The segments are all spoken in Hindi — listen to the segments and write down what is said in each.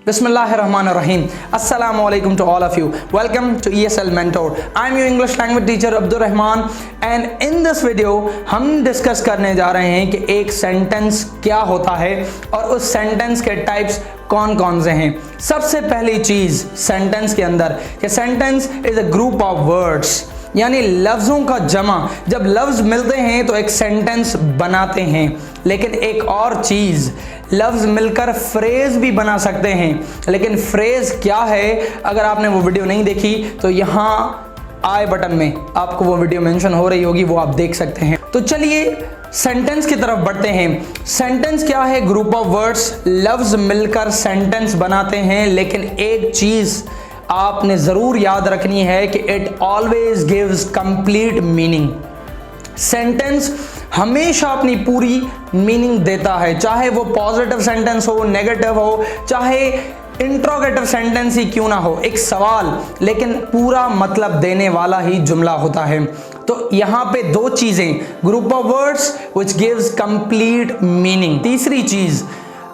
Bismillahirrahmanirrahim. Assalamu alaikum to all of you. Welcome to ESL Mentor. I'm your English language teacher Abdur Rahman and in this video हम डिस्कस करने जा रहे हैं कि एक सेंटेंस क्या होता है और उस सेंटेंस के टाइप्स कौन कौन से हैं। सबसे पहली चीज़ सेंटेंस के अंदर कि sentence is a group of words, यानी लफ्ज़ों का जमा। जब लफ्ज़ मिलते हैं तो एक सेंटेंस बनाते हैं। लेकिन एक और चीज़, लफ्ज़ मिलकर फ्रेज़ भी बना सकते हैं। लेकिन फ्रेज़ क्या है, अगर आपने वो वीडियो नहीं देखी तो यहाँ आई बटन में आपको वो वीडियो मेंशन हो रही होगी, वो आप देख सकते हैं। तो चलिए सेंटेंस की तरफ बढ़ते हैं। सेंटेंस क्या है? ग्रुप ऑफ वर्ड्स, लफ्ज़ मिलकर सेंटेंस बनाते हैं। लेकिन एक चीज़ आपने ज़रूर याद रखनी है कि it always gives complete meaning. Sentence हमेशा अपनी पूरी मीनिंग देता है, चाहे वो पॉजिटिव सेंटेंस हो, नेगेटिव हो, चाहे इंट्रोगेटिव सेंटेंस ही क्यों ना हो, एक सवाल लेकिन पूरा मतलब देने वाला ही जुमला होता है। तो यहाँ पे दो चीज़ें, group of words which gives complete meaning. तीसरी चीज़,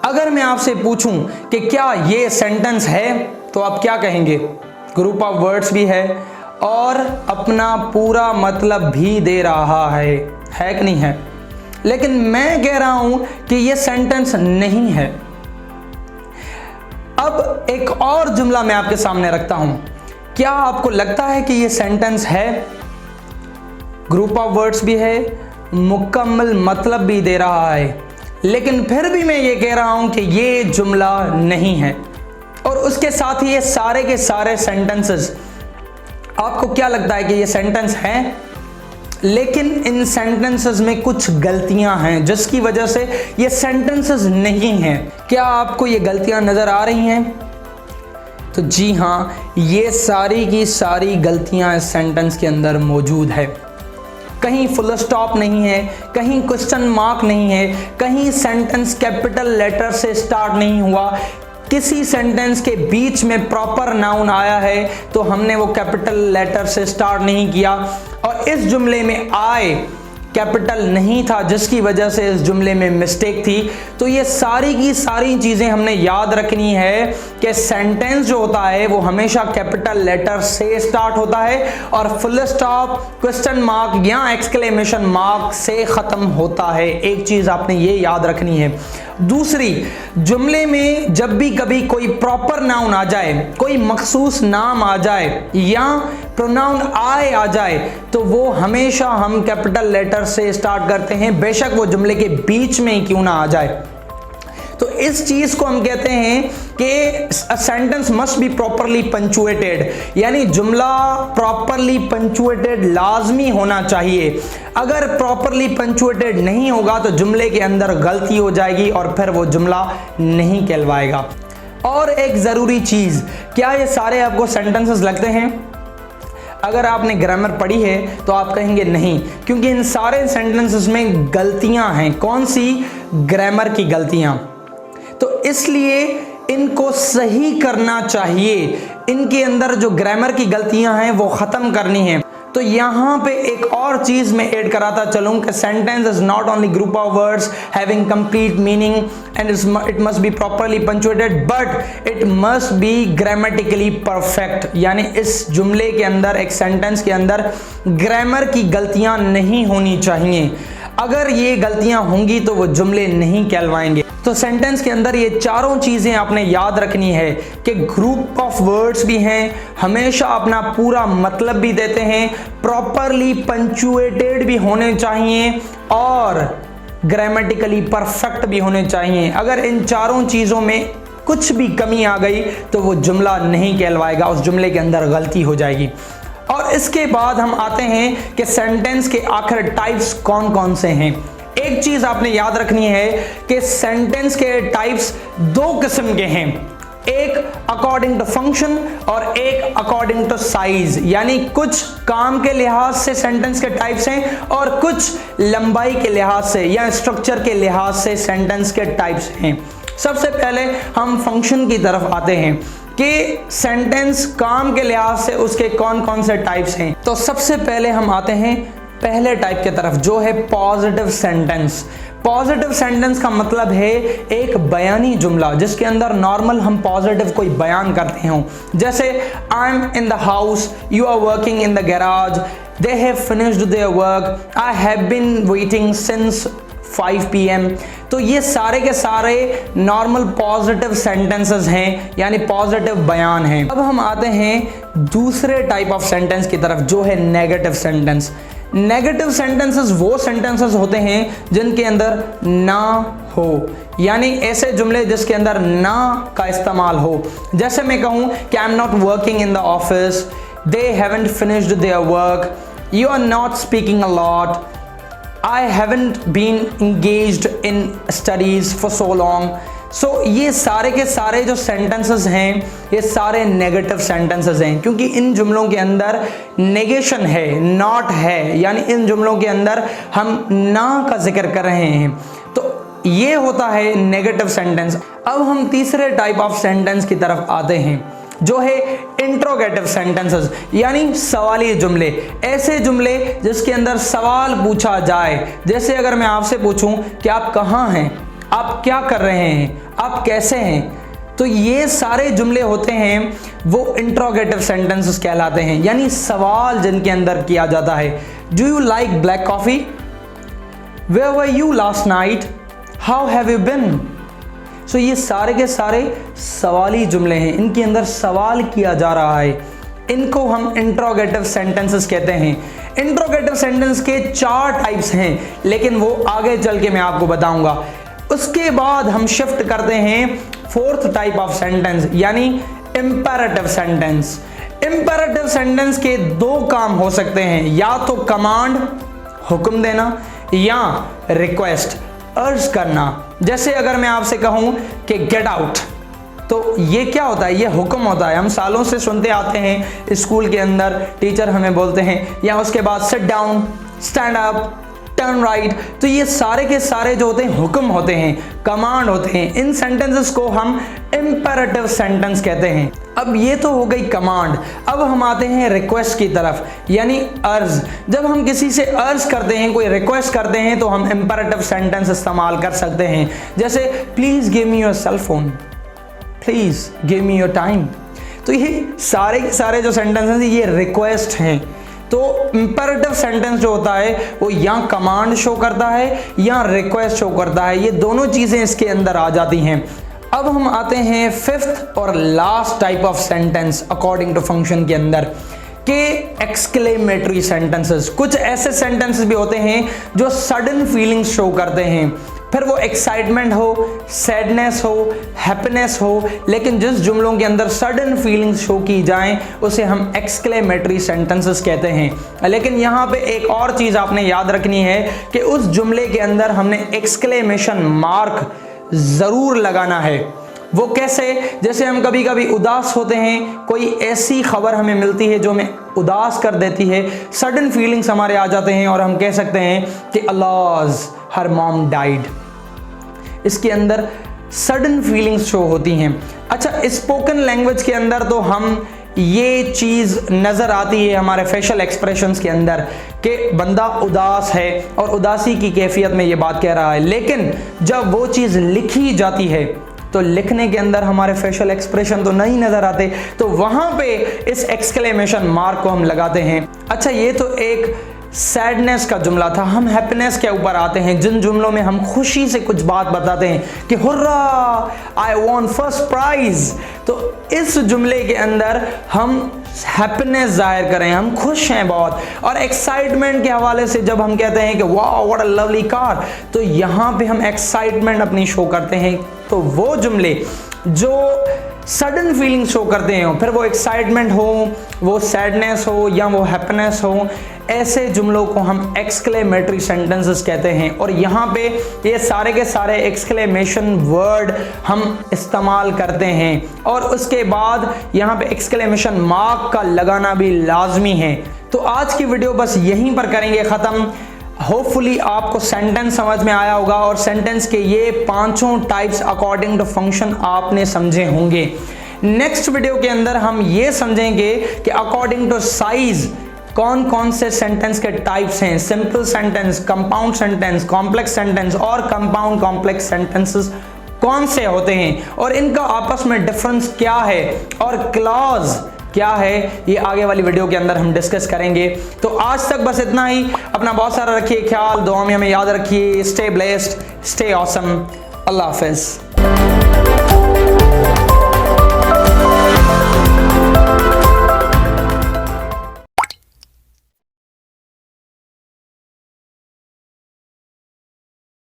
अगर मैं आपसे पूछूं कि क्या ये सेंटेंस है तो आप क्या कहेंगे? ग्रुप ऑफ वर्ड्स भी है और अपना पूरा मतलब भी दे रहा है कि नहीं है? लेकिन मैं कह रहा हूं कि ये सेंटेंस नहीं है। अब एक और जुमला मैं आपके सामने रखता हूं, क्या आपको लगता है कि ये सेंटेंस है? ग्रुप ऑफ वर्ड्स भी है, मुकम्मल मतलब भी दे रहा है, लेकिन फिर भी मैं ये कह रहा हूं कि ये जुमला नहीं है। और उसके साथ ही ये सारे के सारे सेंटेंसेस, आपको क्या लगता है कि ये सेंटेंस हैं? लेकिन इन सेंटेंसेस में कुछ गलतियां हैं जिसकी वजह से ये सेंटेंसेस नहीं हैं। क्या आपको ये गलतियां नजर आ रही हैं? तो जी हाँ, ये सारी की सारी गलतियां इस सेंटेंस के अंदर मौजूद है। कहीं फुल स्टॉप नहीं है, कहीं क्वेश्चन मार्क नहीं है, कहीं सेंटेंस कैपिटल लेटर से स्टार्ट नहीं हुआ, किसी सेंटेंस के बीच में प्रॉपर नाउन आया है तो हमने वो कैपिटल लेटर से स्टार्ट नहीं किया, और इस जुमले में आई कैपिटल नहीं था जिसकी वजह से इस जुमले में मिस्टेक थी। तो ये सारी की सारी चीज़ें हमने याद रखनी है कि सेंटेंस जो होता है वो हमेशा कैपिटल लेटर से स्टार्ट होता है और फुल स्टॉप, क्वेश्चन मार्क या एक्सक्लेमेशन मार्क से ख़त्म होता है। एक चीज़ आपने ये याद रखनी है। दूसरी, जुमले में जब भी कभी कोई प्रॉपर नाउन आ जाए, कोई मखसूस नाम आ जाए या प्रोनाउन आई आ जाए तो वो हमेशा हम कैपिटल लेटर से स्टार्ट करते हैं, बेशक वो जुमले के बीच में ही क्यों ना आ जाए। तो इस चीज को हम कहते हैं कि sentence must be properly punctuated, यानी जुमला प्रॉपरली पंचुएटेड लाजमी होना चाहिए। अगर प्रॉपरली पंचुएटेड नहीं होगा तो जुमले के अंदर गलती हो जाएगी और फिर वो जुमला नहीं कहलवाएगा। और एक ज़रूरी चीज़, क्या ये सारे आपको सेंटेंसेस लगते हैं? अगर आपने ग्रामर पढ़ी है तो आप कहेंगे नहीं, क्योंकि इन सारे सेंटेंसेस में गलतियां हैं। कौन सी? ग्रामर की गलतियां। तो इसलिए इनको सही करना चाहिए, इनके अंदर जो ग्रामर की गलतियां हैं वो ख़त्म करनी है। तो यहाँ पे एक और चीज़ मैं ऐड कराता चलूँ कि sentence is not only group of words having complete meaning and it must be properly punctuated but it must be grammatically perfect, यानी इस जुमले के अंदर, एक सेंटेंस के अंदर ग्रामर की गलतियाँ नहीं होनी चाहिए। अगर ये गलतियाँ होंगी तो वो जुमले नहीं कहलवाएंगे। तो सेंटेंस के अंदर ये चारों चीज़ें आपने याद रखनी है कि ग्रुप ऑफ वर्ड्स भी हैं, हमेशा अपना पूरा मतलब भी देते हैं, प्रॉपरली पंचुएटेड भी होने चाहिए और ग्रामेटिकली परफेक्ट भी होने चाहिए। अगर इन चारों चीज़ों में कुछ भी कमी आ गई तो वो जुमला नहीं कहलवाएगा, उस जुमले के अंदर गलती हो जाएगी। और इसके बाद हम आते हैं कि सेंटेंस के आखिर टाइप्स कौन कौन से हैं। एक चीज आपने याद रखनी है कि सेंटेंस के टाइप्स दो किस्म के हैं, एक अकॉर्डिंग टू फंक्शन और एक अकॉर्डिंग टू साइज, यानी कुछ काम के लिहाज से सेंटेंस के टाइप्स हैं और कुछ लंबाई के लिहाज से या स्ट्रक्चर के लिहाज से सेंटेंस के टाइप्स हैं। सबसे पहले हम फंक्शन की तरफ आते हैं कि सेंटेंस काम के लिहाज से उसके कौन कौन से टाइप्स हैं। तो सबसे पहले हम आते हैं पहले टाइप की तरफ, जो है पॉजिटिव सेंटेंस। पॉजिटिव सेंटेंस का मतलब है एक बयानी जुमला जिसके अंदर नॉर्मल हम पॉजिटिव कोई बयान करते हो, जैसे I am in the house, you are working in the garage, they have finished their work, I have been waiting since 5 PM। तो ये सारे के सारे नॉर्मल पॉजिटिव सेंटेंसेस हैं, यानी पॉजिटिव बयान हैं। अब हम आते हैं दूसरे टाइप ऑफ सेंटेंस की तरफ, जो है नेगेटिव सेंटेंस। नेगेटिव सेंटेंसेस वो सेंटेंसेस होते हैं जिनके अंदर ना हो, यानी ऐसे जुमले जिसके अंदर ना का इस्तेमाल हो। जैसे मैं कहूँ कि I am not working in the office, they haven't finished their work, you are not speaking a lot, I haven't been engaged in studies for so long। So ये सारे के सारे जो sentences हैं ये सारे negative sentences हैं, क्योंकि इन जुमलों के अंदर negation है, not है, यानी इन जुमलों के अंदर हम ना का जिक्र कर रहे हैं। तो ये होता है negative sentence। अब हम तीसरे type of sentence की तरफ आते हैं, जो है इंट्रोगेटिव सेंटेंसेस, यानी सवाली जुमले। ऐसे जुमले जिसके अंदर सवाल पूछा जाए, जैसे अगर मैं आपसे पूछूं कि आप कहाँ हैं, आप क्या कर रहे हैं, आप कैसे हैं, तो ये सारे जुमले होते हैं वो इंट्रोगेटिव सेंटेंसेस कहलाते हैं, यानी सवाल जिनके अंदर किया जाता है। Do you like black coffee, where were you last night, how have you been. So ये सारे के सारे सवाली जुमले हैं, इनके अंदर सवाल किया जा रहा है, इनको हम इंट्रोगेटिव सेंटेंसेस कहते हैं। इंट्रोगेटिव सेंटेंस के 4 टाइप्स हैं, लेकिन वो आगे चल के मैं आपको बताऊंगा। उसके बाद हम शिफ्ट करते हैं 4th टाइप ऑफ सेंटेंस, यानी इंपेरेटिव सेंटेंस। इंपेरेटिव सेंटेंस के 2 काम हो सकते हैं, या तो कमांड, हुक्म देना, या रिक्वेस्ट, अर्ज करना। जैसे अगर मैं आपसे कहूं कि गेट आउट, तो ये क्या होता है, ये हुक्म होता है। हम सालों से सुनते आते हैं स्कूल के अंदर, टीचर हमें बोलते हैं, या उसके बाद sit down, stand up, turn right. तो ये सारे के सारे जो होते हैं हुक्म होते हैं, कमांड होते हैं। इन सेंटेंसेस को हम इंपेरेटिव सेंटेंस कहते हैं। अब ये तो हो गई कमांड। अब हम आते हैं रिक्वेस्ट की तरफ, यानी अर्ज। जब हम किसी से अर्ज करते हैं, कोई रिक्वेस्ट करते हैं, तो हम इंपेरेटिव सेंटेंस इस्तेमाल कर सकते हैं, जैसे please give me your cell phone, please give me your time. तो ये सारे के सारे जो सेंटेंसेस हैं ये रिक्वेस्ट हैं। तो इंपेरेटिव सेंटेंस जो होता है वो या कमांड शो करता है या रिक्वेस्ट शो करता है, ये दोनों चीजें इसके अंदर आ जाती हैं। अब हम आते हैं 5th और last type of sentence according to function के अंदर के एक्सक्लेमेटरी सेंटेंसेस। कुछ ऐसे सेंटेंसेस भी होते हैं जो सडन फीलिंग्स शो करते हैं, फिर वो एक्साइटमेंट हो, सैडनेस हो, हैप्पीनेस हो, लेकिन जिस जुमलों के अंदर सडन फीलिंग्स शो की जाएं उसे हम एक्सक्लेमेटरी सेंटेंसेस कहते हैं। लेकिन यहाँ पे एक और चीज़ आपने याद रखनी है कि उस जुमले के अंदर हमने एक्सक्लेमेशन मार्क ज़रूर लगाना है। वो कैसे, जैसे हम कभी कभी उदास होते हैं, कोई ऐसी खबर हमें मिलती है जो हमें उदास कर देती है, सडन फीलिंग्स हमारे आ जाते हैं और हम कह सकते हैं कि अल्लाह हर मॉम डाइड। इसके अंदर सडन फीलिंग्स शो होती हैं। अच्छा, स्पोकन लैंग्वेज के अंदर तो हम ये चीज़ नज़र आती है हमारे फेशियल एक्सप्रेशंस के अंदर कि बंदा उदास है और उदासी की कैफियत में ये बात कह रहा है, लेकिन जब वो चीज़ लिखी जाती है तो लिखने के अंदर हमारे फेशियल एक्सप्रेशन तो नहीं नज़र आते, तो वहाँ पे इस एक्सक्लेमेशन मार्क को हम लगाते हैं। अच्छा, ये तो एक सैडनेस का जुमला था। हम हैप्पीनेस के ऊपर आते हैं, जिन जुमलों में हम खुशी से कुछ बात बताते हैं कि हुर्रा आई वॉन फर्स्ट प्राइज। तो इस जुमले के अंदर हम हैप्पीनेस जाहिर करें, हम खुश हैं बहुत। और एक्साइटमेंट के हवाले से जब हम कहते हैं कि वाह व्हाट अ लवली कार, तो यहाँ पे हम एक्साइटमेंट अपनी शो करते हैं। तो वो जुमले जो सडन फीलिंग शो करते हैं, फिर वो एक्साइटमेंट हो, वो सैडनेस हो या वो हैप्पीनेस हो, ऐसे जुमलों को हम एक्सक्लेमेटरी सेंटेंसेस कहते हैं। और यहाँ पे ये सारे के सारे एक्सक्लेमेशन वर्ड हम इस्तेमाल करते हैं और उसके बाद यहाँ पे एक्सक्लेमेशन मार्क का लगाना भी लाजमी है। तो आज की वीडियो बस यहीं पर करेंगे ख़त्म। होपफुली आपको सेंटेंस समझ में आया होगा और सेंटेंस के ये 5 टाइप्स अकॉर्डिंग टू फंक्शन आपने समझे होंगे। नेक्स्ट वीडियो के अंदर हम ये समझेंगे कि अकॉर्डिंग टू साइज कौन कौन से सेंटेंस के टाइप्स हैं, simple sentence, compound sentence, complex sentence और कंपाउंड कॉम्प्लेक्स सेंटेंसेस कौन से होते हैं और इनका आपस में डिफरेंस क्या है और क्लॉज क्या है, ये आगे वाली वीडियो के अंदर हम डिस्कस करेंगे। तो आज तक बस इतना ही। अपना बहुत सारा रखिए ख्याल, दुआ में हमें याद रखिए। Stay blessed, stay awesome. अल्लाह हाफिज।